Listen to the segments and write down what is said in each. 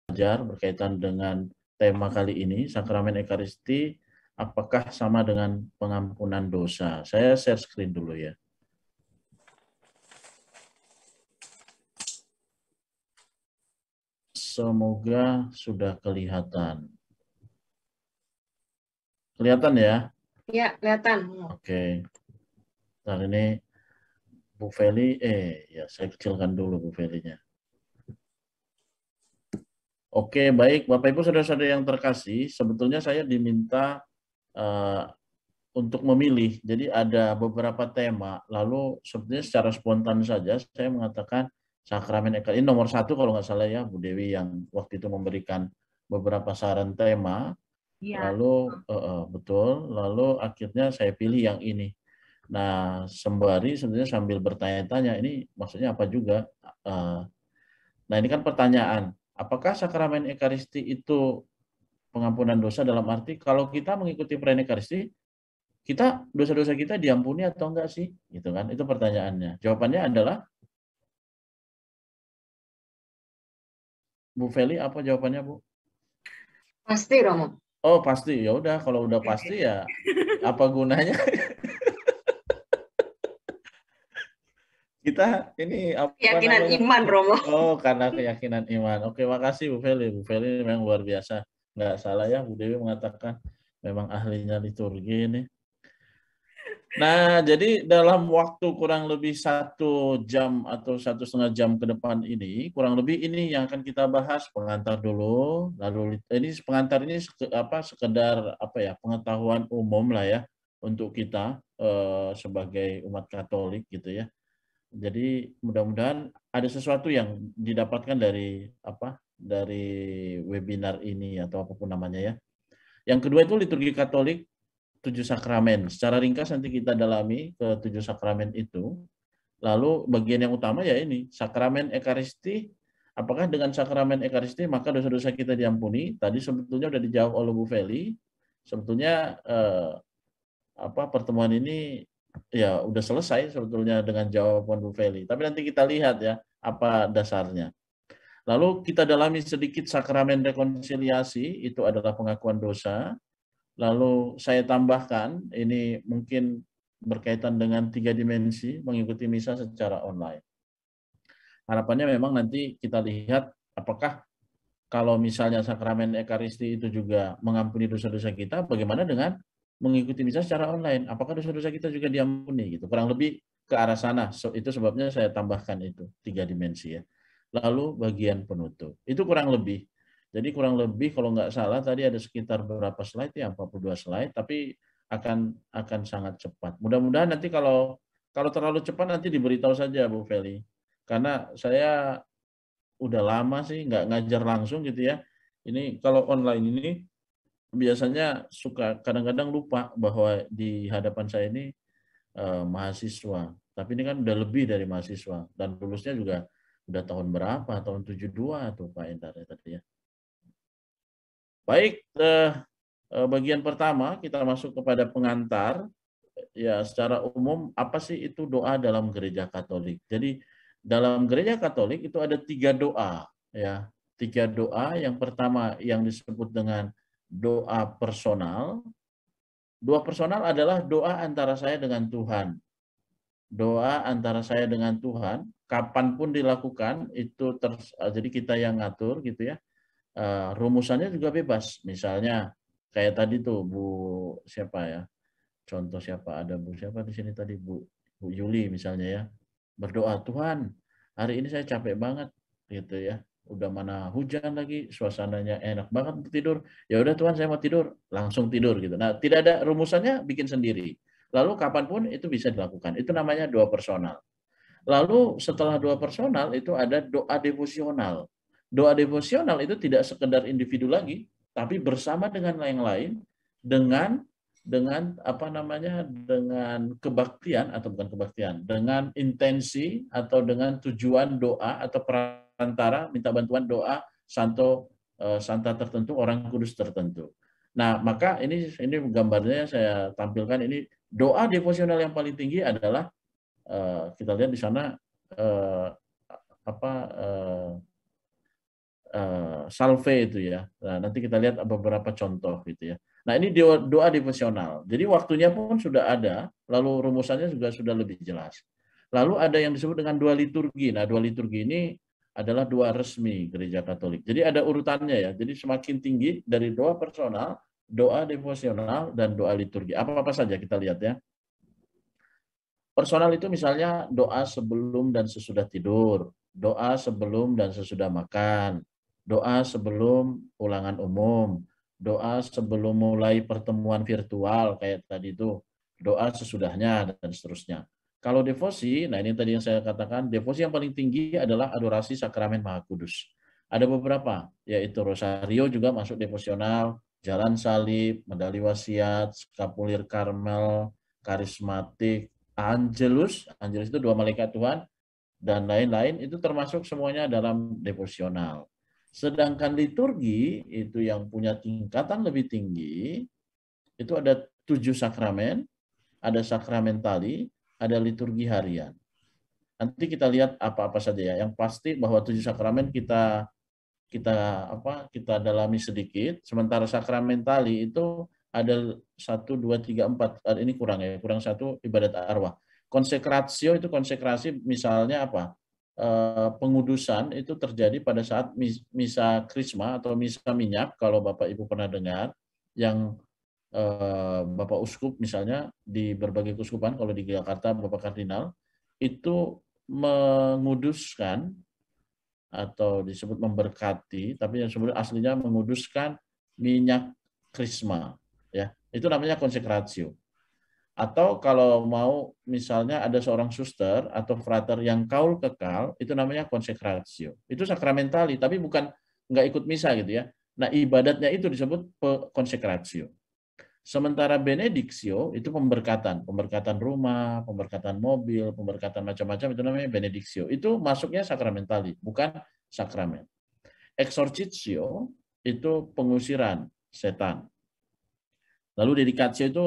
belajar berkaitan dengan tema kali ini, sakramen Ekaristi, apakah sama dengan pengampunan dosa? Saya share screen dulu ya. Semoga sudah kelihatan. Kelihatan ya? Ya, kelihatan. Oke. Nah ini Bu Feli, ya saya kecilkan dulu Bu Felinya. Oke, baik Bapak Ibu Saudara-saudara yang terkasih, sebetulnya saya diminta untuk memilih. Jadi ada beberapa tema, lalu sebetulnya secara spontan saja saya mengatakan sakramen Ekaristi. Ini nomor 1 kalau nggak salah ya, Bu Dewi yang waktu itu memberikan beberapa saran tema. Ya. Lalu betul, lalu akhirnya saya pilih yang ini. Nah, sembari sebenarnya sambil bertanya-tanya, ini maksudnya apa juga? Nah, ini kan pertanyaan, apakah sakramen Ekaristi itu pengampunan dosa dalam arti kalau kita mengikuti perayaan Ekaristi, kita dosa-dosa kita diampuni atau enggak sih? Gitu kan? Itu pertanyaannya. Jawabannya adalah Bu Feli, apa jawabannya, Bu? Pasti, Romo. Oh, pasti. Ya udah, kalau udah pasti ya apa gunanya? Kita ini apa Keyakinan namanya? iman, Romo. Oh, karena keyakinan iman. Oke, makasih Bu Feli. Bu Feli memang luar biasa. Nggak salah ya, Bu Dewi mengatakan memang ahlinya liturgi ini. Nah, jadi dalam waktu kurang lebih 1 jam atau 1,5 jam ke depan ini, kurang lebih ini yang akan kita bahas pengantar dulu, lalu ini pengantar ini sekedar apa ya pengetahuan umum lah ya untuk kita sebagai umat Katolik gitu ya. Jadi mudah-mudahan ada sesuatu yang didapatkan dari dari webinar ini atau apapun namanya ya. Yang kedua itu liturgi Katolik 7 sakramen. Secara ringkas nanti kita dalami ke 7 sakramen itu. Lalu bagian yang utama ya ini, sakramen Ekaristi. Apakah dengan sakramen Ekaristi maka dosa-dosa kita diampuni? Tadi sebetulnya sudah dijawab oleh Bu Feli. Sebetulnya pertemuan ini ya udah selesai sebetulnya dengan jawaban Bu Feli. Tapi nanti kita lihat ya apa dasarnya. Lalu kita dalami sedikit sakramen rekonsiliasi, itu adalah pengakuan dosa. Lalu saya tambahkan, ini mungkin berkaitan dengan 3 dimensi, mengikuti misa secara online. Harapannya memang nanti kita lihat apakah kalau misalnya sakramen Ekaristi itu juga mengampuni dosa-dosa kita, bagaimana dengan mengikuti misa secara online? Apakah dosa-dosa kita juga diampuni? Gitu. Kurang lebih ke arah sana. Itu sebabnya saya tambahkan itu 3 dimensi ya. Lalu bagian penutup. Itu kurang lebih. Jadi kurang lebih kalau nggak salah tadi ada sekitar berapa slide ya, 42 slide, tapi akan sangat cepat. Mudah-mudahan nanti kalau terlalu cepat nanti diberitahu saja Bu Feli. Karena saya udah lama sih nggak ngajar langsung gitu ya. Ini kalau online ini biasanya suka kadang-kadang lupa bahwa di hadapan saya ini mahasiswa. Tapi ini kan udah lebih dari mahasiswa dan lulusnya juga udah tahun berapa? Tahun 72 tuh Pak Endar ya tadi ya. Baik, bagian pertama kita masuk kepada pengantar. Ya, secara umum apa sih itu doa dalam gereja Katolik? Jadi dalam gereja Katolik itu ada 3 doa ya. 3 doa. Yang pertama yang disebut dengan doa personal. Doa personal adalah doa antara saya dengan Tuhan. Doa antara saya dengan Tuhan, kapanpun dilakukan itu jadi kita yang ngatur gitu ya. Rumusannya juga bebas. Misalnya kayak tadi tuh Bu siapa ya? Contoh siapa? Ada Bu siapa di sini tadi? Bu Yuli misalnya ya. Berdoa, Tuhan, hari ini saya capek banget gitu ya. Udah mana hujan lagi, suasananya enak banget untuk tidur. Ya udah Tuhan, saya mau tidur, langsung tidur gitu. Nah, tidak ada rumusannya, bikin sendiri. Lalu kapanpun itu bisa dilakukan. Itu namanya doa personal. Lalu setelah doa personal itu ada doa devosional. Doa devosional itu tidak sekedar individu lagi, tapi bersama dengan yang lain dengan dengan kebaktian atau bukan kebaktian, dengan intensi atau dengan tujuan doa atau perantara minta bantuan doa santa tertentu, orang kudus tertentu. Nah, maka ini gambarnya saya tampilkan ini doa devosional yang paling tinggi adalah kita lihat di sana apa salve itu ya. Nah, nanti kita lihat beberapa contoh gitu ya. Nah, ini doa devosional. Jadi waktunya pun sudah ada, lalu rumusannya juga sudah lebih jelas. Lalu ada yang disebut dengan doa liturgi. Nah, doa liturgi ini adalah doa resmi Gereja Katolik. Jadi ada urutannya ya. Jadi semakin tinggi dari doa personal, doa devosional, dan doa liturgi. Apa-apa saja kita lihat ya. Personal itu misalnya doa sebelum dan sesudah tidur, doa sebelum dan sesudah makan, doa sebelum ulangan umum, doa sebelum mulai pertemuan virtual kayak tadi itu, doa sesudahnya, dan seterusnya. Kalau devosi, nah ini tadi yang saya katakan, devosi yang paling tinggi adalah adorasi sakramen Maha Kudus. Ada beberapa, yaitu Rosario juga masuk devosional, Jalan Salib, Medali Wasiat, Skapulir Karmel, Karismatik, Angelus itu dua malaikat Tuhan, dan lain-lain, itu termasuk semuanya dalam devosional. Sedangkan liturgi itu yang punya tingkatan lebih tinggi, itu ada 7 sakramen, ada sakramentali, ada liturgi harian. Nanti kita lihat apa-apa saja ya. Yang pasti bahwa 7 sakramen kita dalami sedikit, sementara sakramentali itu ada 1, 2, 3, 4, ini kurang ya, kurang 1 ibadat arwah. Konsekratio itu konsekrasi misalnya apa? Pengudusan itu terjadi pada saat misa krisma atau misa minyak, kalau Bapak Ibu pernah dengar, yang Bapak Uskup misalnya di berbagai keuskupan, kalau di Jakarta Bapak Kardinal, itu menguduskan atau disebut memberkati, tapi yang sebenarnya aslinya menguduskan minyak krisma, ya itu namanya konsekratio. Atau kalau mau misalnya ada seorang suster atau frater yang kaul kekal, itu namanya konsekratio. Itu sakramentali, tapi bukan nggak ikut misa gitu ya. Nah ibadatnya itu disebut konsekratio. Sementara benediksio itu pemberkatan rumah, pemberkatan mobil, pemberkatan macam-macam, itu namanya benediksio. Itu masuknya sakramentali, bukan sakramen. Exorcitio itu pengusiran setan. Lalu dedikatio itu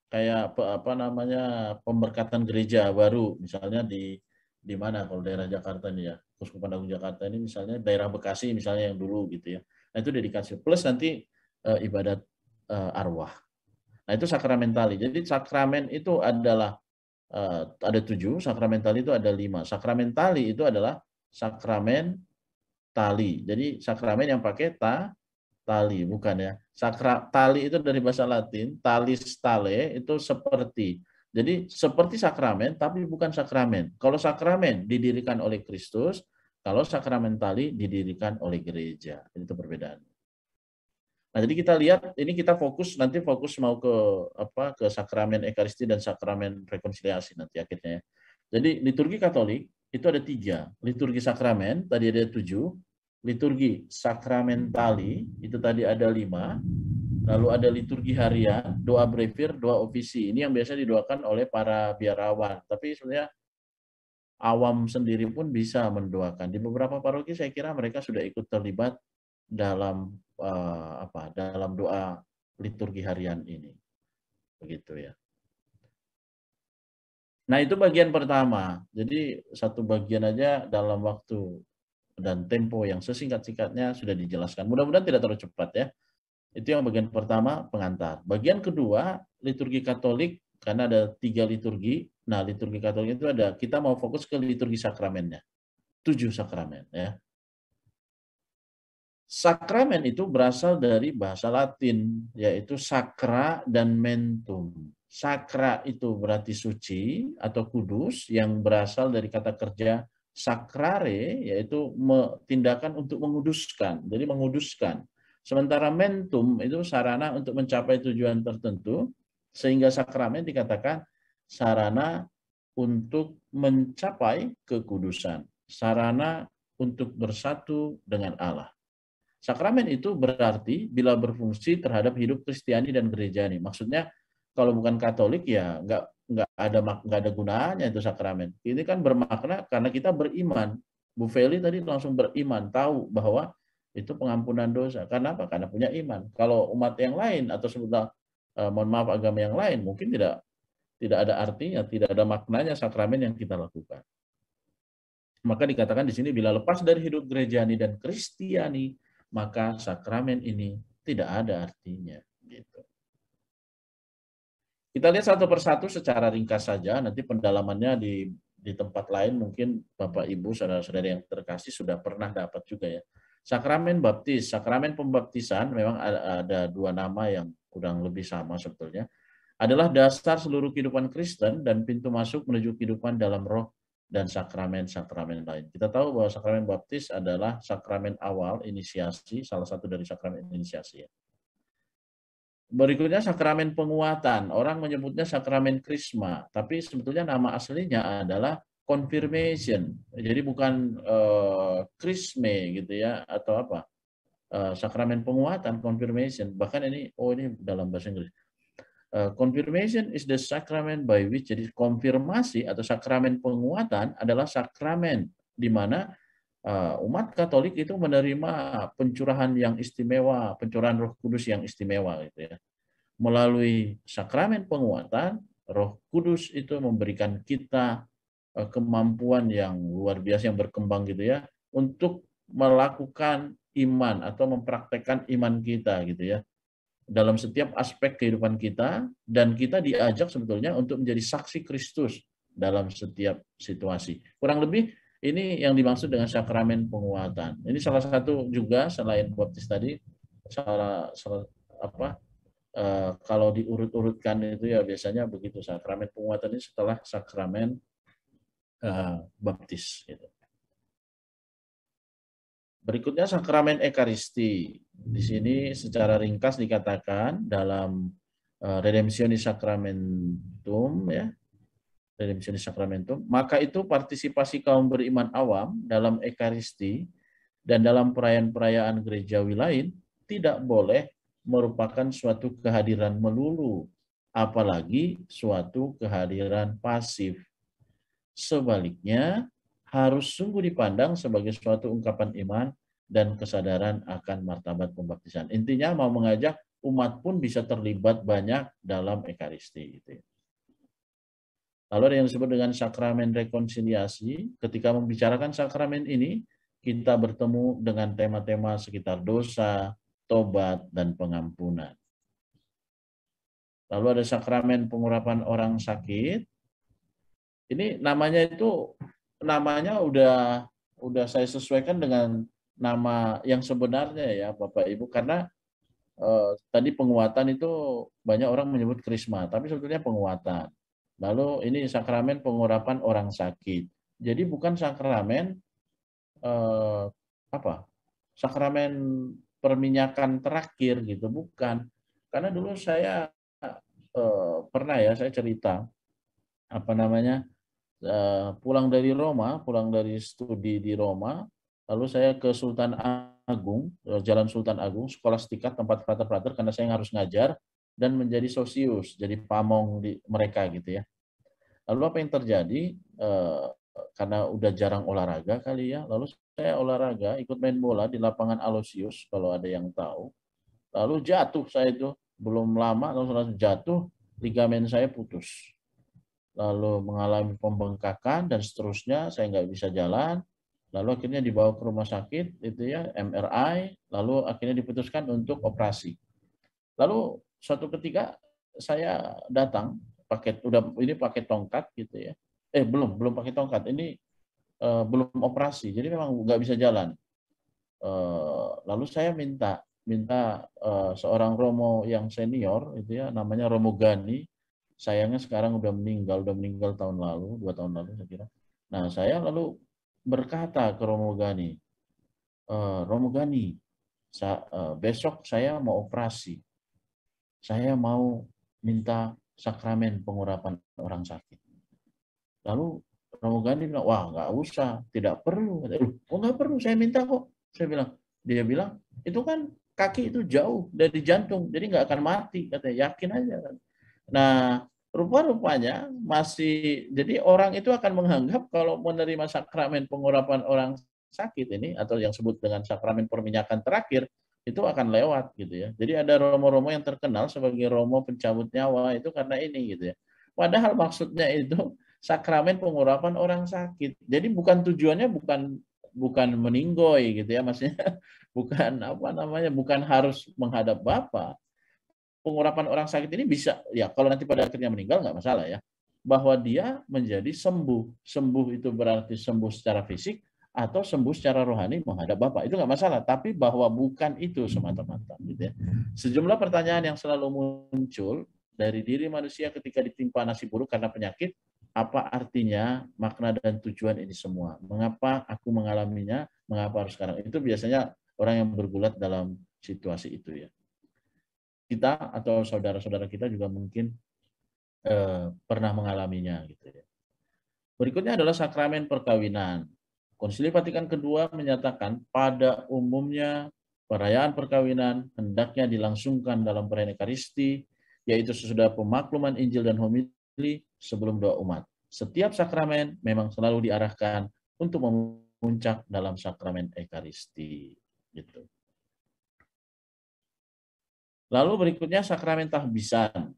kayak apa namanya, pemberkatan gereja baru, misalnya di mana kalau daerah Jakarta ini ya, Keuskupan Agung Jakarta ini misalnya daerah Bekasi misalnya yang dulu gitu ya. Nah itu dedikatio plus nanti ibadat arwah. Nah itu sakramentali. Jadi sakramen itu adalah ada 7, sakramentali itu ada 5. Sakramentali itu adalah sakramen tali. Jadi sakramen yang pakai tali, bukan ya. Tali itu dari bahasa Latin, talis tale itu seperti. Jadi seperti sakramen tapi bukan sakramen. Kalau sakramen didirikan oleh Kristus, kalau sakramentali didirikan oleh gereja. Itu perbedaan. Nah, jadi kita lihat ini, kita nanti fokus mau ke sakramen Ekaristi dan sakramen rekonsiliasi nanti akhirnya. Jadi liturgi Katolik itu ada 3, liturgi sakramen tadi ada 7, liturgi sakramentali itu tadi ada 5, lalu ada liturgi harian, doa brevir, doa ofisi. Ini yang biasa didoakan oleh para biarawan, tapi sebenarnya awam sendiri pun bisa mendoakan. Di beberapa paroki saya kira mereka sudah ikut terlibat dalam dalam doa liturgi harian ini. Begitu ya. Nah, itu bagian pertama. Jadi satu bagian aja dalam waktu dan tempo yang sesingkat-singkatnya sudah dijelaskan. Mudah-mudahan tidak terlalu cepat ya. Itu yang bagian pertama, pengantar. Bagian kedua, liturgi Katolik, karena ada 3 liturgi. Nah, liturgi Katolik itu ada, kita mau fokus ke liturgi sakramennya. 7 sakramen ya. Sakramen itu berasal dari bahasa Latin, yaitu sacra dan mentum. Sacra itu berarti suci atau kudus, yang berasal dari kata kerja sacrare, yaitu tindakan untuk menguduskan, jadi menguduskan. Sementara mentum itu sarana untuk mencapai tujuan tertentu, sehingga sakramen dikatakan sarana untuk mencapai kekudusan, sarana untuk bersatu dengan Allah. Sakramen itu berarti bila berfungsi terhadap hidup Kristiani dan gerejani. Maksudnya kalau bukan Katolik ya nggak ada gunanya itu sakramen. Ini kan bermakna karena kita beriman. Bu Feli tadi langsung beriman, tahu bahwa itu pengampunan dosa. Karena apa? Karena punya iman. Kalau umat yang lain atau sebutlah mohon maaf agama yang lain mungkin tidak ada artinya, tidak ada maknanya sakramen yang kita lakukan. Maka dikatakan di sini, bila lepas dari hidup gerejani dan Kristiani, maka sakramen ini tidak ada artinya. Gitu. Kita lihat satu persatu secara ringkas saja, nanti pendalamannya di tempat lain mungkin Bapak Ibu saudara-saudara yang terkasih sudah pernah dapat juga ya. Sakramen baptis, sakramen pembaptisan memang ada dua nama yang kurang lebih sama sebetulnya. Adalah dasar seluruh kehidupan Kristen dan pintu masuk menuju kehidupan dalam roh dan sakramen-sakramen lain. Kita tahu bahwa sakramen baptis adalah sakramen awal inisiasi, salah satu dari sakramen inisiasi. Berikutnya sakramen penguatan. Orang menyebutnya sakramen krisma, tapi sebetulnya nama aslinya adalah confirmation. Jadi bukan krisme gitu ya atau apa. Sakramen penguatan, confirmation. Bahkan ini dalam bahasa Inggris. Confirmation is the sacrament by which, jadi konfirmasi atau sakramen penguatan adalah sakramen di mana umat Katolik itu menerima pencurahan yang istimewa, pencurahan Roh Kudus yang istimewa gitu ya. Melalui sakramen penguatan, Roh Kudus itu memberikan kita kemampuan yang luar biasa, yang berkembang gitu ya, untuk melakukan iman atau mempraktekkan iman kita gitu ya, dalam setiap aspek kehidupan kita, dan kita diajak sebetulnya untuk menjadi saksi Kristus dalam setiap situasi. Kurang lebih ini yang dimaksud dengan sakramen penguatan. Ini salah satu juga selain baptis tadi, kalau diurut-urutkan itu ya biasanya begitu, sakramen penguatan ini setelah sakramen baptis. Gitu. Berikutnya sakramen Ekaristi. Di sini secara ringkas dikatakan dalam Redemptionis Sacramentum, ya, Redemptionis Sacramentum, maka itu partisipasi kaum beriman awam dalam Ekaristi dan dalam perayaan-perayaan gerejawi lain tidak boleh merupakan suatu kehadiran melulu, apalagi suatu kehadiran pasif. Sebaliknya, harus sungguh dipandang sebagai suatu ungkapan iman dan kesadaran akan martabat pembaptisan. Intinya mau mengajak umat pun bisa terlibat banyak dalam Ekaristi. Gitu. Lalu ada yang disebut dengan sakramen rekonsiliasi. Ketika membicarakan sakramen ini, kita bertemu dengan tema-tema sekitar dosa, tobat, dan pengampunan. Lalu ada sakramen pengurapan orang sakit. Ini namanya udah saya sesuaikan dengan nama yang sebenarnya ya Bapak Ibu, karena tadi penguatan itu banyak orang menyebut krisma, tapi sebetulnya penguatan. Lalu ini sakramen pengurapan orang sakit. Jadi bukan sakramen sakramen perminyakan terakhir gitu, bukan. Karena dulu saya pernah ya saya cerita pulang dari studi di Roma, lalu saya ke Sultan Agung, Jalan Sultan Agung, Skolastika, tempat frater-frater, karena saya harus ngajar dan menjadi sosius, jadi pamong di mereka gitu ya. Lalu apa yang terjadi? Karena udah jarang olahraga kali ya, lalu saya olahraga, ikut main bola di lapangan Aloysius, kalau ada yang tahu. Lalu jatuh saya itu, belum lama langsung jatuh, ligamen saya putus. Lalu mengalami pembengkakan dan seterusnya, saya nggak bisa jalan. Lalu akhirnya dibawa ke rumah sakit, itu ya, MRI, lalu akhirnya diputuskan untuk operasi. Lalu suatu ketika saya datang pakai tongkat gitu ya. Belum pakai tongkat, ini belum operasi, jadi memang nggak bisa jalan. Lalu saya minta seorang Romo yang senior itu ya, namanya Romo Gani. Sayangnya sekarang udah meninggal tahun lalu, 2 tahun lalu saya kira. Nah, saya lalu berkata ke Romo Gani, besok saya mau operasi. Saya mau minta sakramen pengurapan orang sakit. Lalu Romo Gani bilang, wah nggak usah, tidak perlu. Oh nggak perlu, saya minta kok. Saya bilang, dia bilang, itu kan kaki itu jauh dari jantung, jadi nggak akan mati, katanya, yakin aja. Nah, rupa-rupanya jadi orang itu akan menganggap kalau menerima sakramen pengurapan orang sakit ini, atau yang disebut dengan sakramen perminyakan terakhir, itu akan lewat gitu ya. Jadi ada romo-romo yang terkenal sebagai romo pencabut nyawa itu karena ini gitu ya. Padahal maksudnya itu sakramen pengurapan orang sakit. Jadi bukan tujuannya bukan meninggoy gitu ya, maksudnya bukan apa namanya, bukan harus menghadap Bapa. Pengurapan orang sakit ini bisa ya kalau nanti pada akhirnya meninggal nggak masalah ya, bahwa dia menjadi sembuh. Sembuh itu berarti sembuh secara fisik atau sembuh secara rohani menghadap Bapa, itu nggak masalah. Tapi bahwa bukan itu semata-mata gitu ya. Sejumlah pertanyaan yang selalu muncul dari diri manusia ketika ditimpa nasib buruk karena penyakit, apa artinya, makna dan tujuan ini semua? Mengapa aku mengalaminya? Mengapa harus sekarang? Itu biasanya orang yang bergulat dalam situasi itu ya. Kita atau saudara-saudara kita juga mungkin pernah mengalaminya gitu ya. Berikutnya adalah sakramen perkawinan. Konsili Vatikan II menyatakan pada umumnya perayaan perkawinan hendaknya dilangsungkan dalam perayaan Ekaristi, yaitu sesudah pemakluman Injil dan homili sebelum doa umat. Setiap sakramen memang selalu diarahkan untuk memuncak dalam sakramen Ekaristi. Gitu. Lalu berikutnya sakramen tahbisan.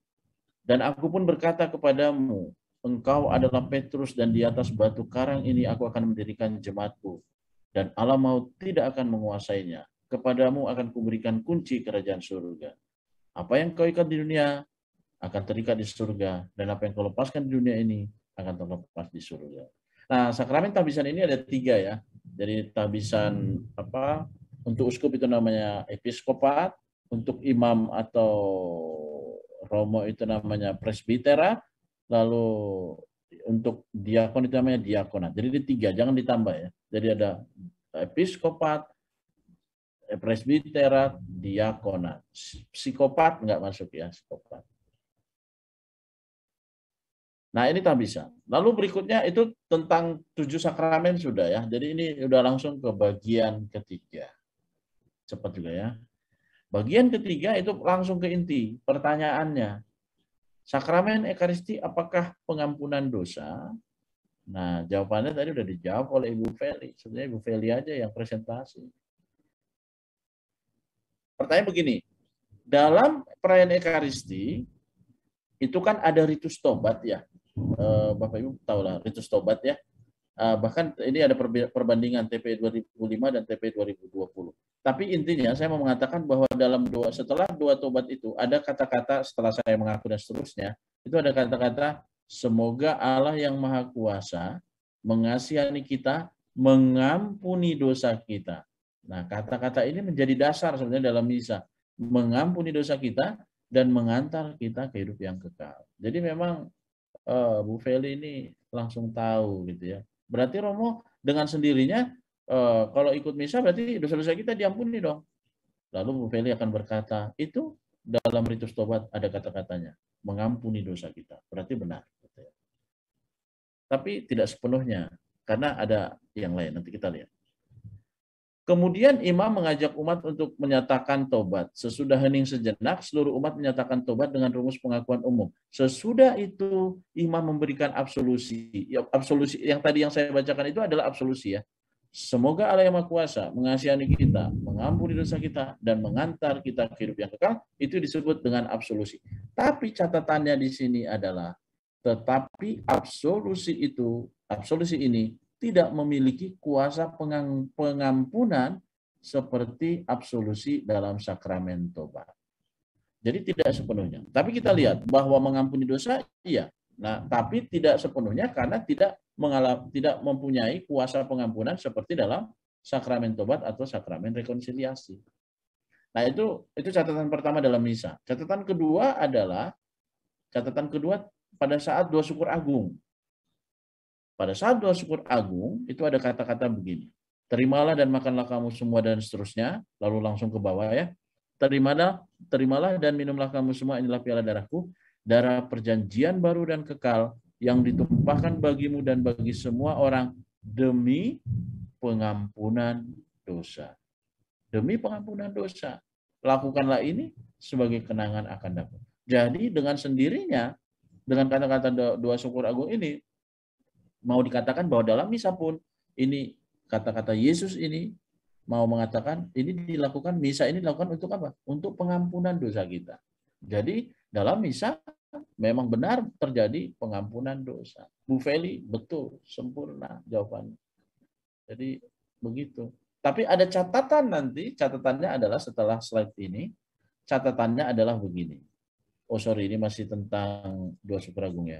Dan aku pun berkata kepadamu, engkau adalah Petrus dan di atas batu karang ini aku akan mendirikan jemaatku. Dan alam maut tidak akan menguasainya. Kepadamu akan kuberikan kunci kerajaan surga. Apa yang kau ikat di dunia akan terikat di surga. Dan apa yang kau lepaskan di dunia ini akan terlepas di surga. Nah, sakramen tahbisan ini ada 3 ya. Jadi tahbisan untuk uskup itu namanya episkopat, untuk imam atau romo itu namanya presbitera, lalu untuk diakon itu namanya diakonat. Jadi di 3, jangan ditambah ya. Jadi ada episkopat, presbitera, diakonat. Psikopat nggak masuk ya, psikopat. Nah ini tahbisan. Lalu berikutnya itu tentang 7 sakramen sudah ya. Jadi ini udah langsung ke bagian ketiga. Cepat juga ya. Bagian ketiga itu langsung ke inti pertanyaannya. Sakramen Ekaristi apakah pengampunan dosa? Nah, jawabannya tadi udah dijawab oleh Ibu Feli. Sebenarnya Ibu Feli aja yang presentasi. Pertanyaan begini, dalam perayaan Ekaristi itu kan ada ritus tobat ya. Bapak Ibu tahu lah ritus tobat ya. Bahkan ini ada perbandingan TP 2005 dan TP 2020. Tapi intinya saya mau mengatakan bahwa dalam setelah doa tobat itu ada kata-kata setelah saya mengaku dan seterusnya, itu ada kata-kata semoga Allah yang Maha Kuasa mengasihani kita, mengampuni dosa kita. Nah, kata-kata ini menjadi dasar sebenarnya dalam misa, mengampuni dosa kita dan mengantar kita ke hidup yang kekal. Jadi memang Bu Feli ini langsung tahu gitu ya. Berarti Romo dengan sendirinya kalau ikut misa berarti dosa-dosa kita diampuni dong. Lalu Bu Feli akan berkata, itu dalam ritus tobat ada kata-katanya, mengampuni dosa kita. Berarti benar. Gitu ya. Tapi tidak sepenuhnya, karena ada yang lain. Nanti kita lihat. Kemudian imam mengajak umat untuk menyatakan tobat. Sesudah hening sejenak, seluruh umat menyatakan tobat dengan rumus pengakuan umum. Sesudah itu imam memberikan absolusi. Ya, absolusi yang tadi yang saya bacakan itu adalah absolusi ya. Semoga Allah yang Maha Kuasa mengasihani kita, mengampuni dosa kita, dan mengantar kita ke hidup yang kekal. Itu disebut dengan absolusi. Tapi catatannya di sini adalah, tetapi absolusi ini tidak memiliki kuasa pengampunan seperti absolusi dalam sakramen tobat. Jadi tidak sepenuhnya. Tapi kita lihat bahwa mengampuni dosa, iya. Nah, tapi tidak sepenuhnya karena tidak mempunyai kuasa pengampunan seperti dalam sakramen tobat atau sakramen rekonsiliasi. Nah, itu catatan pertama dalam misa. Catatan kedua pada saat doa syukur agung. Pada saat doa syukur agung, itu ada kata-kata begini. Terimalah dan makanlah kamu semua dan seterusnya. Lalu langsung ke bawah ya. Terimalah dan minumlah kamu semua, inilah piala darahku. Darah perjanjian baru dan kekal yang ditumpahkan bagimu dan bagi semua orang demi pengampunan dosa. Demi pengampunan dosa. Lakukanlah ini sebagai kenangan akan dapat. Jadi dengan sendirinya, dengan kata-kata doa syukur agung ini, mau dikatakan bahwa dalam misa pun ini kata-kata Yesus ini mau mengatakan ini dilakukan, misa ini dilakukan untuk apa? Untuk pengampunan dosa kita. Jadi dalam misa memang benar terjadi pengampunan dosa. Bu Feli, betul, sempurna jawabannya. Jadi begitu. Tapi ada catatan nanti, catatannya adalah setelah slide ini, catatannya adalah begini. Oh sorry, ini masih tentang dua Superagung ya.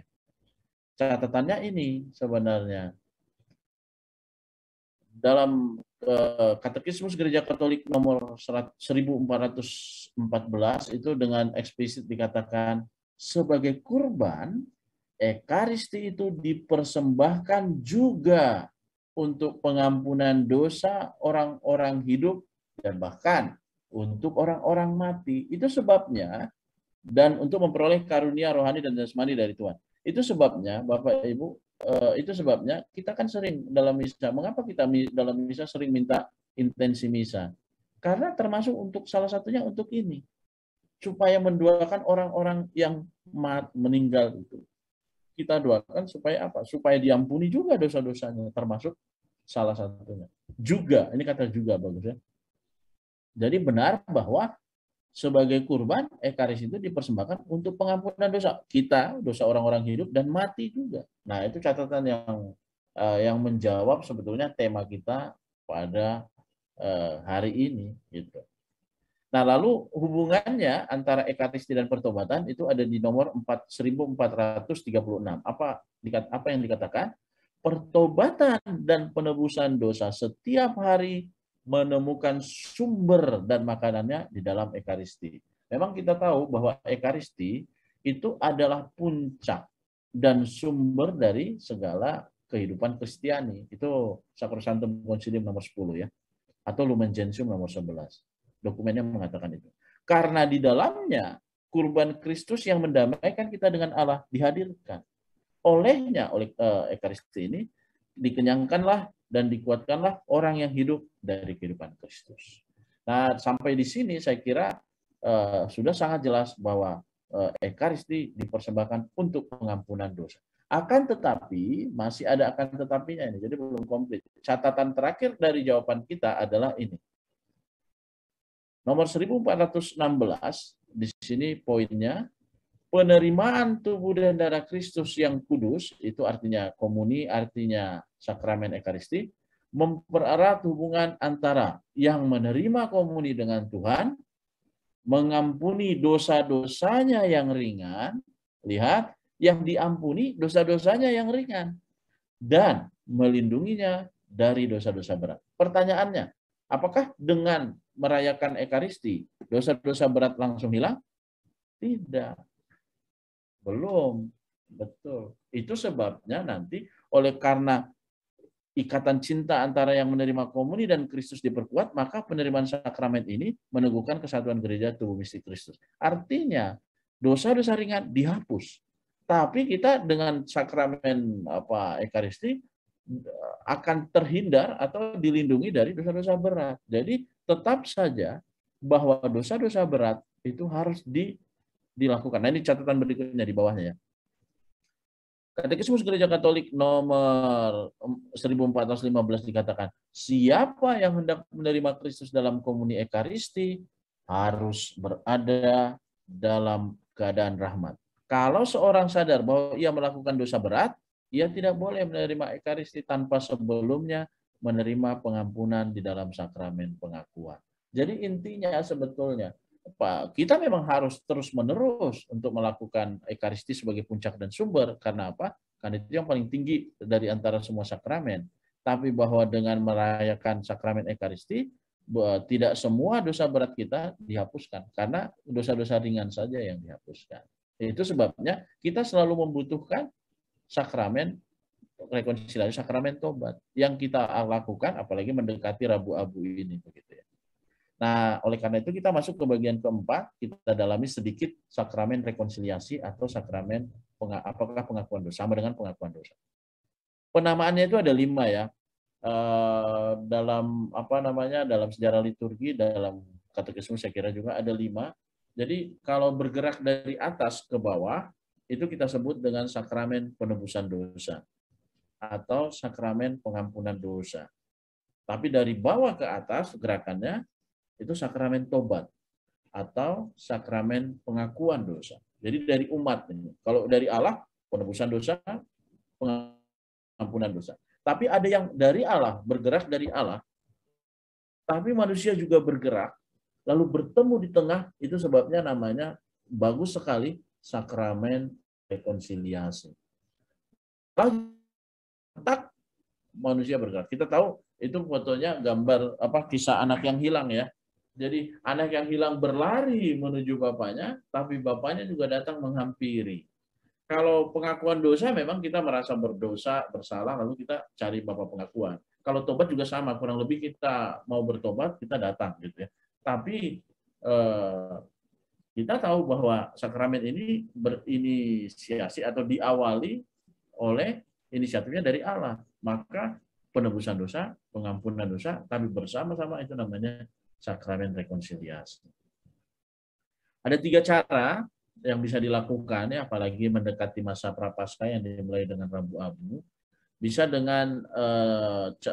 Catatannya ini sebenarnya. Dalam Katekismus Gereja Katolik nomor 1414 itu dengan eksplisit dikatakan sebagai kurban, Ekaristi itu dipersembahkan juga untuk pengampunan dosa orang-orang hidup dan bahkan untuk orang-orang mati. Itu sebabnya, dan untuk memperoleh karunia rohani dan jasmani dari Tuhan. Itu sebabnya, Bapak Ibu, itu sebabnya kita kan sering dalam misa. Mengapa kita dalam misa sering minta intensi misa? Karena termasuk untuk salah satunya untuk ini, supaya mendoakan orang-orang yang meninggal itu. Kita doakan supaya apa? Supaya diampuni juga dosa-dosanya, termasuk salah satunya. Juga, ini kata juga bagus ya. Jadi benar bahwa sebagai kurban, Ekaristi itu dipersembahkan untuk pengampunan dosa kita, dosa orang-orang hidup dan mati juga. Nah, itu catatan yang menjawab sebetulnya tema kita pada hari ini gitu. Nah, lalu hubungannya antara Ekaristi dan pertobatan itu ada di nomor 1436. Apa yang dikatakan? Pertobatan dan penebusan dosa setiap hari menemukan sumber dan makanannya di dalam Ekaristi. Memang kita tahu bahwa Ekaristi itu adalah puncak dan sumber dari segala kehidupan Kristiani. Itu Sacrosanctum Concilium nomor 10 ya. Atau Lumen Gentium nomor 11. Dokumennya mengatakan itu. Karena di dalamnya kurban Kristus yang mendamaikan kita dengan Allah dihadirkan. Oleh Ekaristi ini dikenyangkanlah dan dikuatkanlah orang yang hidup dari kehidupan Kristus. Nah, sampai di sini saya kira sudah sangat jelas bahwa Ekaristi dipersembahkan untuk pengampunan dosa. Akan tetapi, masih ada akan tetapinya ini, jadi belum komplit. Catatan terakhir dari jawaban kita adalah ini. Nomor 1416, di sini poinnya, penerimaan tubuh dan darah Kristus yang kudus, itu artinya komuni, artinya sakramen Ekaristi, mempererat hubungan antara yang menerima komuni dengan Tuhan, mengampuni dosa-dosanya yang ringan, lihat, yang diampuni dosa-dosanya yang ringan, dan melindunginya dari dosa-dosa berat. Pertanyaannya, apakah dengan merayakan Ekaristi, dosa-dosa berat langsung hilang? Tidak. Belum, betul. Itu sebabnya nanti karena ikatan cinta antara yang menerima komuni dan Kristus diperkuat, maka penerimaan sakramen ini meneguhkan kesatuan gereja tubuh mistik Kristus. Artinya dosa-dosa ringan dihapus. Tapi kita dengan sakramen Ekaristi akan terhindar atau dilindungi dari dosa-dosa berat. Jadi tetap saja bahwa dosa-dosa berat itu harus dilakukan. Nah, ini catatan berikutnya di bawahnya ya. Katekismus Gereja Katolik nomor 1415 dikatakan, siapa yang hendak menerima Kristus dalam komuni Ekaristi harus berada dalam keadaan rahmat. Kalau seorang sadar bahwa ia melakukan dosa berat, ia tidak boleh menerima Ekaristi tanpa sebelumnya menerima pengampunan di dalam sakramen pengakuan. Jadi intinya sebetulnya, kita memang harus terus-menerus untuk melakukan Ekaristi sebagai puncak dan sumber. Karena apa? Karena itu yang paling tinggi dari antara semua sakramen. Tapi bahwa dengan merayakan sakramen Ekaristi, tidak semua dosa berat kita dihapuskan. Karena dosa-dosa ringan saja yang dihapuskan. Itu sebabnya kita selalu membutuhkan sakramen rekonsiliasi, sakramen tobat. Yang kita lakukan, apalagi mendekati Rabu Abu ini. Begitu ya. Nah, oleh karena itu kita masuk ke bagian keempat, kita dalami sedikit sakramen rekonsiliasi atau sakramen apakah pengakuan dosa, sama dengan pengakuan dosa. Penamaannya itu ada 5 ya. Dalam sejarah liturgi, dalam katekismus saya kira juga ada 5. Jadi kalau bergerak dari atas ke bawah, itu kita sebut dengan sakramen penebusan dosa atau sakramen pengampunan dosa. Tapi dari bawah ke atas gerakannya, itu sakramen tobat atau sakramen pengakuan dosa. Jadi dari umat ini. Kalau dari Allah, penebusan dosa, pengampunan dosa. Tapi ada yang dari Allah, bergerak dari Allah, tapi manusia juga bergerak, lalu bertemu di tengah, itu sebabnya namanya bagus sekali sakramen rekonsiliasi. Tak manusia bergerak. Kita tahu itu fotonya gambar kisah anak yang hilang ya. Jadi anak yang hilang berlari menuju bapaknya, tapi bapaknya juga datang menghampiri. Kalau pengakuan dosa memang kita merasa berdosa, bersalah, lalu kita cari bapak pengakuan. Kalau tobat juga sama, kurang lebih kita mau bertobat, kita datang gitu ya. Tapi kita tahu bahwa sakramen ini berinisiasi atau diawali oleh inisiatifnya dari Allah. Maka penebusan dosa, pengampunan dosa, tapi bersama-sama itu namanya sakramen rekonsiliasi. Ada 3 cara yang bisa dilakukan ya, apalagi mendekati masa Prapaskah yang dimulai dengan Rabu Abu. Bisa dengan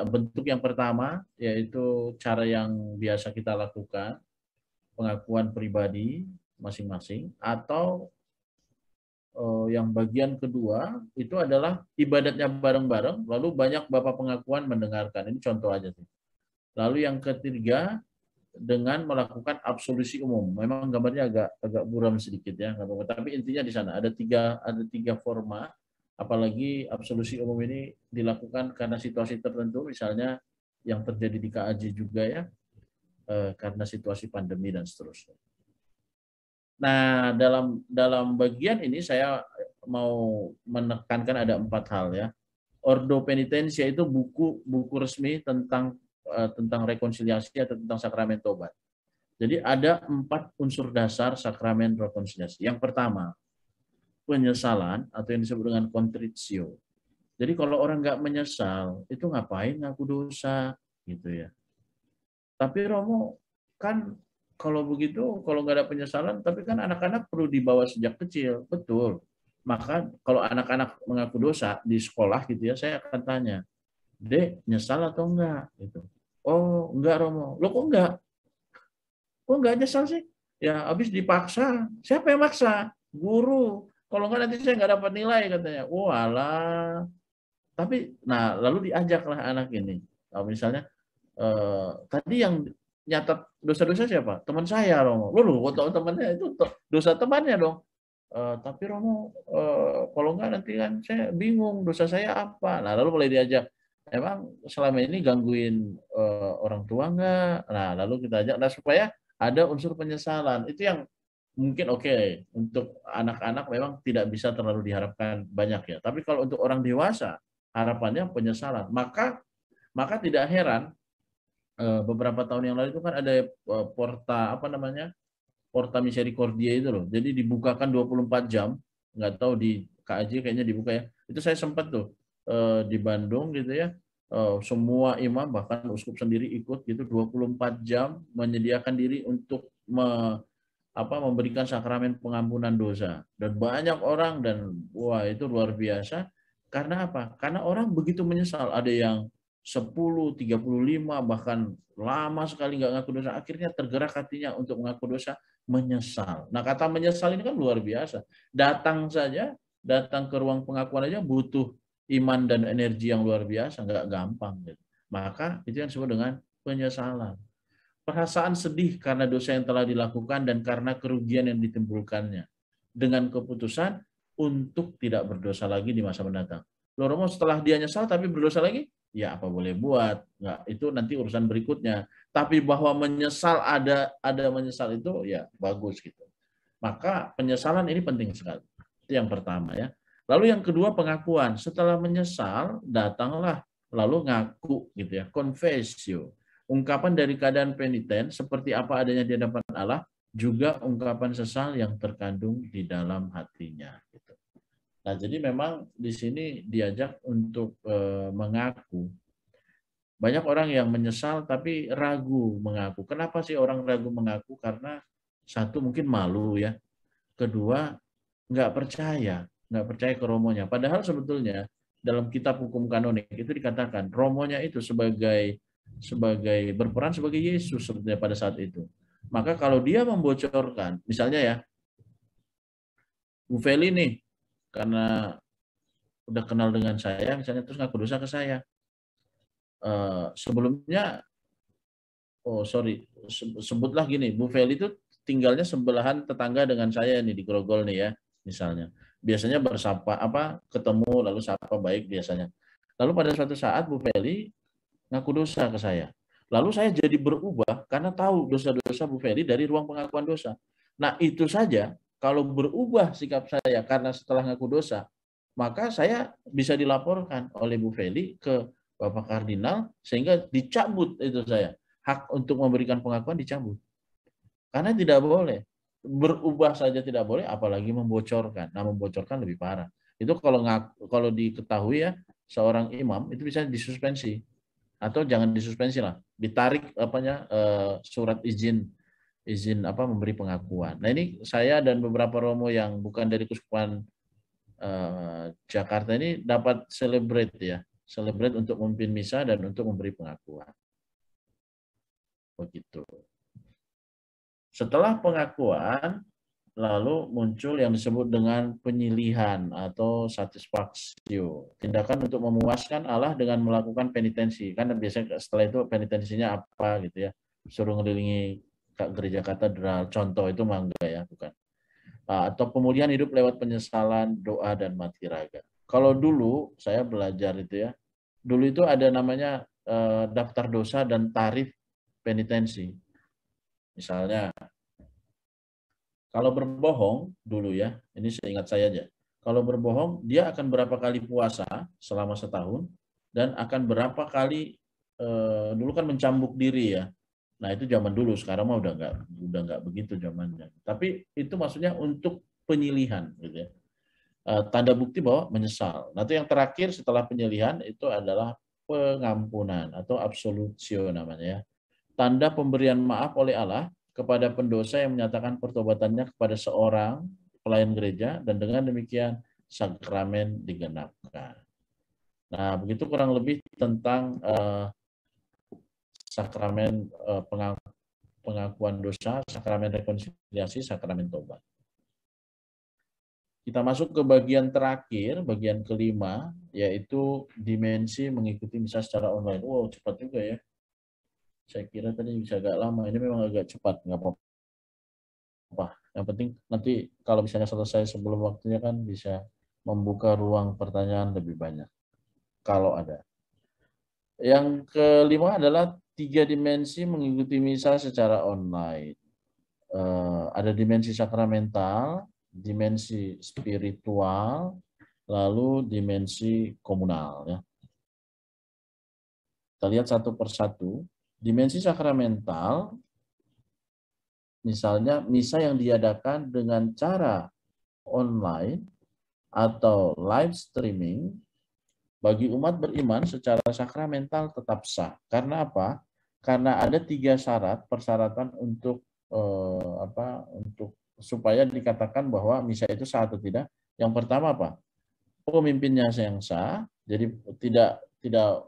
bentuk yang pertama, yaitu cara yang biasa kita lakukan, pengakuan pribadi masing-masing, atau yang bagian kedua itu adalah ibadatnya bareng-bareng, lalu banyak bapak pengakuan mendengarkan. Ini contoh aja sih. Lalu yang ketiga, dengan melakukan absolusi umum. Memang gambarnya agak buram sedikit ya, tapi intinya di sana ada tiga forma. Apalagi absolusi umum ini dilakukan karena situasi tertentu, misalnya yang terjadi di KAJ juga ya, karena situasi pandemi dan seterusnya. Nah, dalam bagian ini saya mau menekankan ada 4 hal ya. Ordo Penitentia itu buku resmi tentang rekonsiliasi atau tentang sakramen tobat. Jadi ada 4 unsur dasar sakramen rekonsiliasi. Yang pertama, penyesalan atau yang disebut dengan contritio. Jadi kalau orang nggak menyesal, itu ngapain ngaku dosa gitu ya. Tapi Romo, kan kalau begitu, kalau nggak ada penyesalan, tapi kan anak-anak perlu dibawa sejak kecil. Betul. Maka kalau anak-anak mengaku dosa di sekolah gitu ya, saya akan tanya, Dek, nyesal atau enggak? Gitu. Oh, enggak Romo. Lo kok enggak? Kok enggak nyesal sih? Ya, habis dipaksa. Siapa yang maksa? Guru. Kalau enggak nanti saya enggak dapat nilai katanya. Oh, alah. Tapi, nah lalu diajaklah anak ini. Nah, misalnya, tadi yang nyatat dosa-dosa siapa? Teman saya, Romo. Lo tahu temannya itu dosa temannya dong. Tapi Romo, kalau enggak nanti kan saya bingung dosa saya apa. Nah, lalu mulai diajak. Emang selama ini gangguin orang tua enggak? Nah, lalu kita ajak. Nah, supaya ada unsur penyesalan. Itu yang mungkin oke. Untuk anak-anak memang tidak bisa terlalu diharapkan banyak ya. Tapi kalau untuk orang dewasa, harapannya penyesalan. Maka tidak heran beberapa tahun yang lalu itu kan ada Porta Misericordia itu loh. Jadi dibukakan 24 jam. Nggak tahu di KAJ kayaknya dibuka ya. Itu saya sempat tuh di Bandung gitu ya. Semua imam bahkan uskup sendiri ikut gitu 24 jam menyediakan diri untuk memberikan sakramen pengampunan dosa. Dan banyak orang, dan wah itu luar biasa. Karena apa? Karena orang begitu menyesal. Ada yang 10, 35, bahkan lama sekali nggak ngaku dosa. Akhirnya tergerak hatinya untuk mengaku dosa, menyesal. Nah, kata menyesal ini kan luar biasa. Datang ke ruang pengakuan aja butuh iman dan energi yang luar biasa, nggak gampang. Maka itu yang disebut dengan penyesalan. Perasaan sedih karena dosa yang telah dilakukan dan karena kerugian yang ditimbulkannya. Dengan keputusan untuk tidak berdosa lagi di masa mendatang. Loh Romo, setelah dia nyesal tapi berdosa lagi? Ya apa boleh buat. Nggak, itu nanti urusan berikutnya. Tapi bahwa menyesal ada menyesal itu ya bagus gitu. Maka penyesalan ini penting sekali. Itu yang pertama ya. Lalu yang kedua pengakuan. Setelah menyesal datanglah lalu ngaku gitu ya. Confessio. Ungkapan dari keadaan peniten seperti apa adanya di hadapan Allah, juga ungkapan sesal yang terkandung di dalam hatinya. Gitu. Nah, jadi memang di sini diajak untuk mengaku. Banyak orang yang menyesal tapi ragu mengaku. Kenapa sih orang ragu mengaku? Karena satu mungkin malu ya. Kedua nggak percaya ke romonya. Padahal sebetulnya dalam kitab hukum kanonik itu dikatakan romonya itu sebagai berperan sebagai Yesus sebetulnya pada saat itu. Maka kalau dia membocorkan, misalnya ya, Bu Feli nih, karena udah kenal dengan saya, misalnya terus ngaku dosa ke saya. Sebelumnya, sebutlah gini, Bu Feli itu tinggalnya sebelahan tetangga dengan saya nih di Grogol nih ya, misalnya. Biasanya bersapa, ketemu lalu sapa baik biasanya. Lalu pada suatu saat Bu Feli ngaku dosa ke saya. Lalu saya jadi berubah karena tahu dosa-dosa Bu Feli dari ruang pengakuan dosa. Nah itu saja, kalau berubah sikap saya karena setelah ngaku dosa, maka saya bisa dilaporkan oleh Bu Feli ke Bapak Kardinal sehingga dicabut itu saya. Hak untuk memberikan pengakuan dicabut. Karena tidak boleh. Berubah saja tidak boleh, apalagi membocorkan. Nah membocorkan lebih parah. Itu kalau diketahui ya, seorang imam itu bisa disuspensi. Atau jangan disuspensi lah, ditarik surat izin memberi pengakuan. Nah ini saya dan beberapa romo yang bukan dari Keuskupan Jakarta ini dapat celebrate untuk memimpin misa dan untuk memberi pengakuan. Begitu. Setelah pengakuan, lalu muncul yang disebut dengan penyilihan atau satisfaksio. Tindakan untuk memuaskan Allah dengan melakukan penitensi. Kan biasanya setelah itu penitensinya apa gitu ya. Suruh ngelilingi gereja katedral, contoh itu mangga ya, bukan. Atau pemulihan hidup lewat penyesalan, doa, dan mati raga. Kalau dulu saya belajar itu ya, dulu itu ada namanya daftar dosa dan tarif penitensi. Misalnya, kalau berbohong dulu ya, ini seingat saya aja. Kalau berbohong, dia akan berapa kali puasa selama setahun dan akan berapa kali dulu kan mencambuk diri ya. Nah itu zaman dulu, sekarang mah udah nggak begitu zamannya. Tapi itu maksudnya untuk penyilihan, gitu ya. Tanda bukti bahwa menyesal. Nanti yang terakhir setelah penyilihan itu adalah pengampunan atau absolutio namanya ya. Tanda pemberian maaf oleh Allah kepada pendosa yang menyatakan pertobatannya kepada seorang pelayan gereja dan dengan demikian sakramen digenapkan. Nah, begitu kurang lebih tentang sakramen pengakuan dosa, sakramen rekonsiliasi, sakramen tobat. Kita masuk ke bagian terakhir, bagian kelima, yaitu dimensi mengikuti misa secara online. Wow, cepat juga ya. Saya kira tadi bisa agak lama, ini memang agak cepat, nggak apa-apa. Yang penting nanti kalau misalnya selesai sebelum waktunya kan bisa membuka ruang pertanyaan lebih banyak, kalau ada. Yang kelima adalah 3 dimensi mengikuti misa secara online. Ada dimensi sakramental, dimensi spiritual, lalu dimensi komunal. Ya. Kita lihat satu persatu. Dimensi sakramental, misalnya misa yang diadakan dengan cara online atau live streaming, bagi umat beriman secara sakramental tetap sah. Karena apa? Karena ada 3 persyaratan untuk supaya dikatakan bahwa misa itu sah atau tidak. Yang pertama apa? Pemimpinnya yang sah, jadi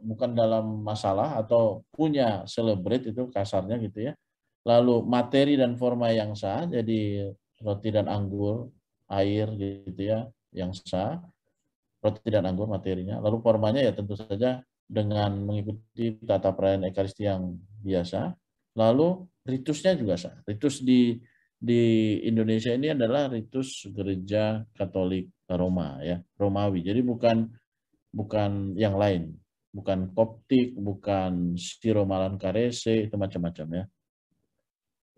bukan dalam masalah atau punya celebrate itu kasarnya gitu ya. Lalu materi dan forma yang sah, jadi roti dan anggur, air gitu ya, yang sah. Roti dan anggur materinya. Lalu formanya ya tentu saja dengan mengikuti tata perayaan Ekaristi yang biasa. Lalu ritusnya juga sah. Ritus di Indonesia ini adalah ritus gereja Katolik Roma ya, Romawi. Jadi bukan yang lain, bukan Koptik, bukan Syro-Malankarese, itu macam-macam ya.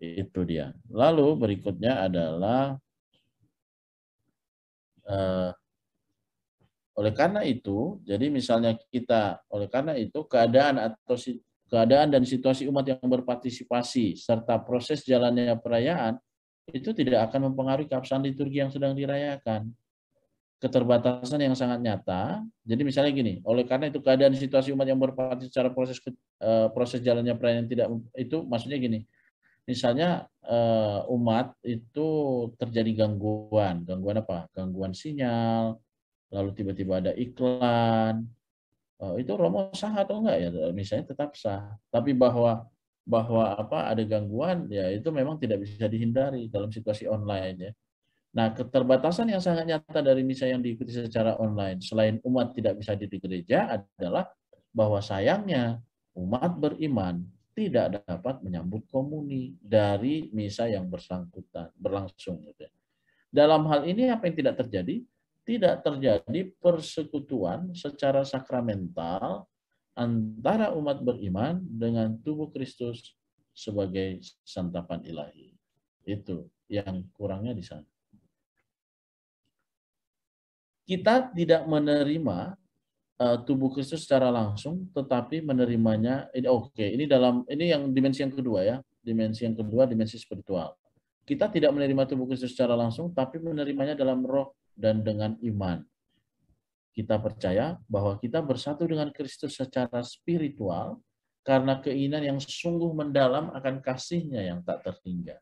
Itu dia. Lalu berikutnya adalah oleh karena itu, jadi misalnya keadaan dan situasi umat yang berpartisipasi serta proses jalannya perayaan itu tidak akan mempengaruhi keabsahan liturgi yang sedang dirayakan. Keterbatasan yang sangat nyata. Jadi misalnya gini, oleh karena itu keadaan situasi umat yang berpartisipasi secara proses jalannya perayaan tidak itu maksudnya gini. Misalnya umat itu terjadi gangguan apa? Gangguan sinyal, lalu tiba-tiba ada iklan, itu Romo sah atau enggak ya? Misalnya tetap sah. Tapi bahwa ada gangguan, ya itu memang tidak bisa dihindari dalam situasi online ya. Nah, keterbatasan yang sangat nyata dari misa yang diikuti secara online, selain umat tidak bisa di gereja, adalah bahwa sayangnya umat beriman tidak dapat menyambut komuni dari misa yang bersangkutan, berlangsung. Gitu ya. Dalam hal ini apa yang tidak terjadi? Tidak terjadi persekutuan secara sakramental antara umat beriman dengan tubuh Kristus sebagai santapan ilahi. Itu yang kurangnya di sana. Kita tidak menerima tubuh Kristus secara langsung, tetapi menerimanya. Ini yang dimensi yang kedua ya, dimensi spiritual. Kita tidak menerima tubuh Kristus secara langsung, tapi menerimanya dalam roh dan dengan iman. Kita percaya bahwa kita bersatu dengan Kristus secara spiritual karena keinginan yang sungguh mendalam akan kasih-Nya yang tak terhingga.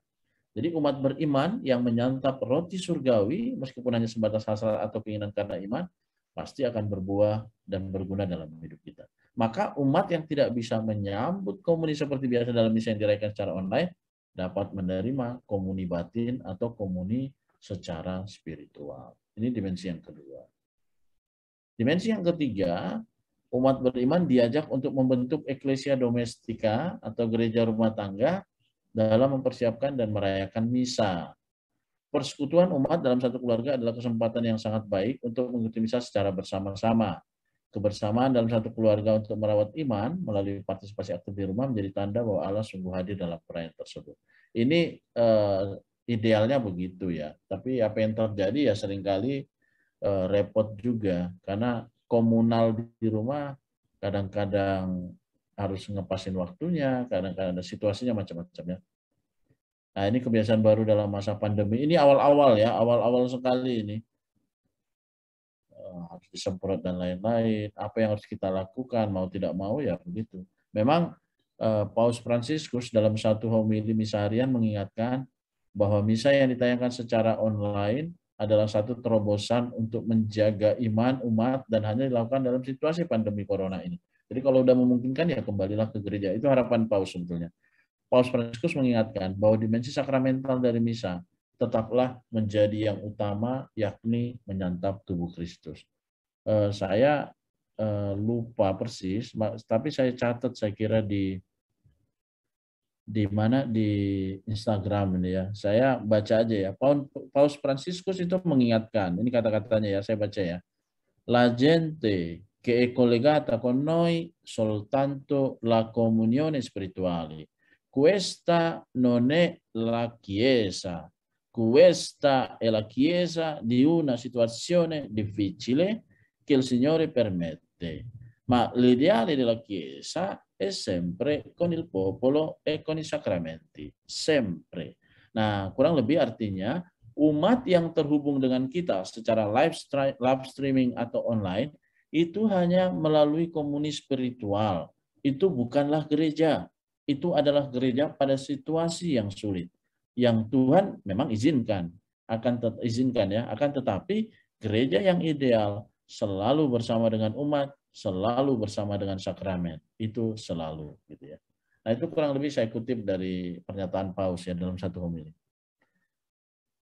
Jadi umat beriman yang menyantap roti surgawi, meskipun hanya sebatas hasrat atau keinginan karena iman, pasti akan berbuah dan berguna dalam hidup kita. Maka umat yang tidak bisa menyambut komuni seperti biasa dalam misa yang dirayakan secara online, dapat menerima komuni batin atau komuni secara spiritual. Ini dimensi yang kedua. Dimensi yang ketiga, umat beriman diajak untuk membentuk eklesia domestika atau gereja rumah tangga dalam mempersiapkan dan merayakan misa. Persekutuan umat dalam satu keluarga adalah kesempatan yang sangat baik untuk mengikuti misa secara bersama-sama. Kebersamaan dalam satu keluarga untuk merawat iman melalui partisipasi aktif di rumah menjadi tanda bahwa Allah sungguh hadir dalam perayaan tersebut. Ini idealnya begitu ya. Tapi apa yang terjadi ya seringkali repot juga karena komunal di rumah kadang-kadang harus ngepasin waktunya, kadang-kadang ada situasinya macam-macam ya. Nah, ini kebiasaan baru dalam masa pandemi. Ini awal-awal ya, awal-awal sekali ini. Harus disemprot dan lain-lain. Apa yang harus kita lakukan, mau tidak mau ya begitu. Memang Paus Fransiskus dalam satu homili misa harian mengingatkan bahwa misa yang ditayangkan secara online adalah satu terobosan untuk menjaga iman umat dan hanya dilakukan dalam situasi pandemi corona ini. Jadi kalau sudah memungkinkan ya kembalilah ke gereja. Itu harapan Paus sebetulnya. Paus Fransiskus mengingatkan bahwa dimensi sakramental dari misa tetaplah menjadi yang utama, yakni menyantap tubuh Kristus. Saya lupa persis, tapi saya catat saya kira di mana di Instagram ini ya. Saya baca aja ya. Paus Fransiskus itu mengingatkan, ini kata-katanya ya, saya baca ya. La gente che è collegata con noi soltanto la comunione spirituale. Questa non è la Chiesa. Questa è la Chiesa di una situazione difficile che il Signore permette. Ma l'ideale della Chiesa è sempre con il popolo e con i sacramenti. Sempre. Nah, kurang lebih artinya umat yang terhubung dengan kita secara live streaming atau online itu hanya melalui komuni spiritual. Itu bukanlah gereja. Itu adalah gereja pada situasi yang sulit. Yang Tuhan memang izinkan, akan tetapi gereja yang ideal selalu bersama dengan umat, selalu bersama dengan sakramen. Itu selalu gitu ya. Nah, itu kurang lebih saya kutip dari pernyataan Paus ya dalam satu homili.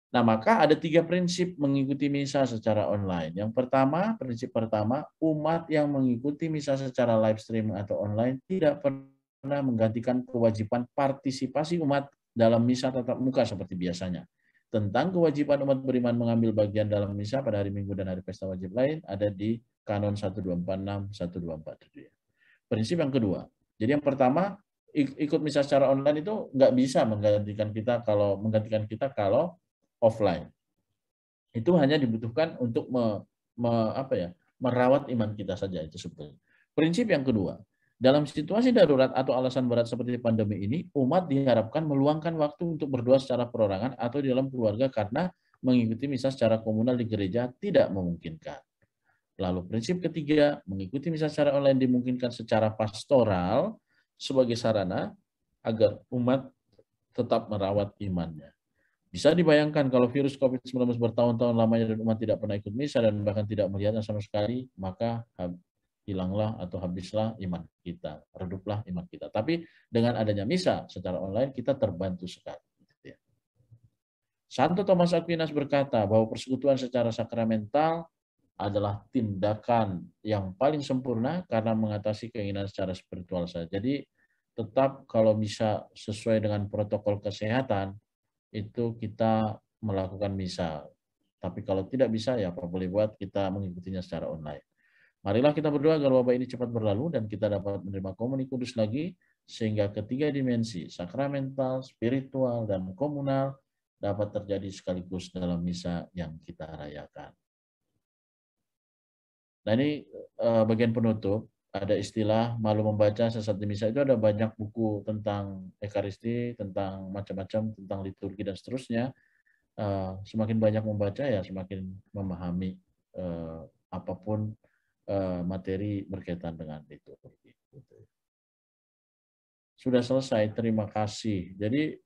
Nah, maka ada 3 prinsip mengikuti misa secara online. Yang pertama, prinsip pertama, umat yang mengikuti misa secara live streaming atau online tidak pernah menggantikan kewajiban partisipasi umat dalam misa tatap muka seperti biasanya. Tentang kewajiban umat beriman mengambil bagian dalam misa pada hari Minggu dan hari pesta wajib lain ada di Kanon 1246, 1247. Prinsip yang kedua. Jadi yang pertama, ikut misa secara online itu nggak bisa menggantikan kita kalau offline. Itu hanya dibutuhkan untuk merawat iman kita saja itu sebetulnya. Prinsip yang kedua, dalam situasi darurat atau alasan berat seperti pandemi ini, umat diharapkan meluangkan waktu untuk berdoa secara perorangan atau di dalam keluarga karena mengikuti misa secara komunal di gereja tidak memungkinkan. Lalu prinsip ketiga, mengikuti misa secara online dimungkinkan secara pastoral sebagai sarana agar umat tetap merawat imannya. Bisa dibayangkan kalau virus COVID-19 bertahun-tahun lamanya dan umat tidak pernah ikut misa dan bahkan tidak melihatnya sama sekali, maka hilanglah atau habislah iman kita, reduplah iman kita. Tapi dengan adanya misa secara online kita terbantu sekali. Santo Thomas Aquinas berkata bahwa persekutuan secara sakramental adalah tindakan yang paling sempurna karena mengatasi keinginan secara spiritual saja. Jadi tetap kalau bisa sesuai dengan protokol kesehatan, itu kita melakukan misa. Tapi kalau tidak bisa, ya apa boleh buat, kita mengikutinya secara online. Marilah kita berdoa agar wabah ini cepat berlalu dan kita dapat menerima komuni kudus lagi, sehingga ketiga dimensi, sakramental, spiritual, dan komunal, dapat terjadi sekaligus dalam misa yang kita rayakan. Nah ini bagian penutup, ada istilah malu membaca sesat di misa. Itu ada banyak buku tentang Ekaristi, tentang macam-macam, tentang liturgi dan seterusnya. Semakin banyak membaca ya semakin memahami apapun materi berkaitan dengan liturgi. Sudah selesai, terima kasih. Jadi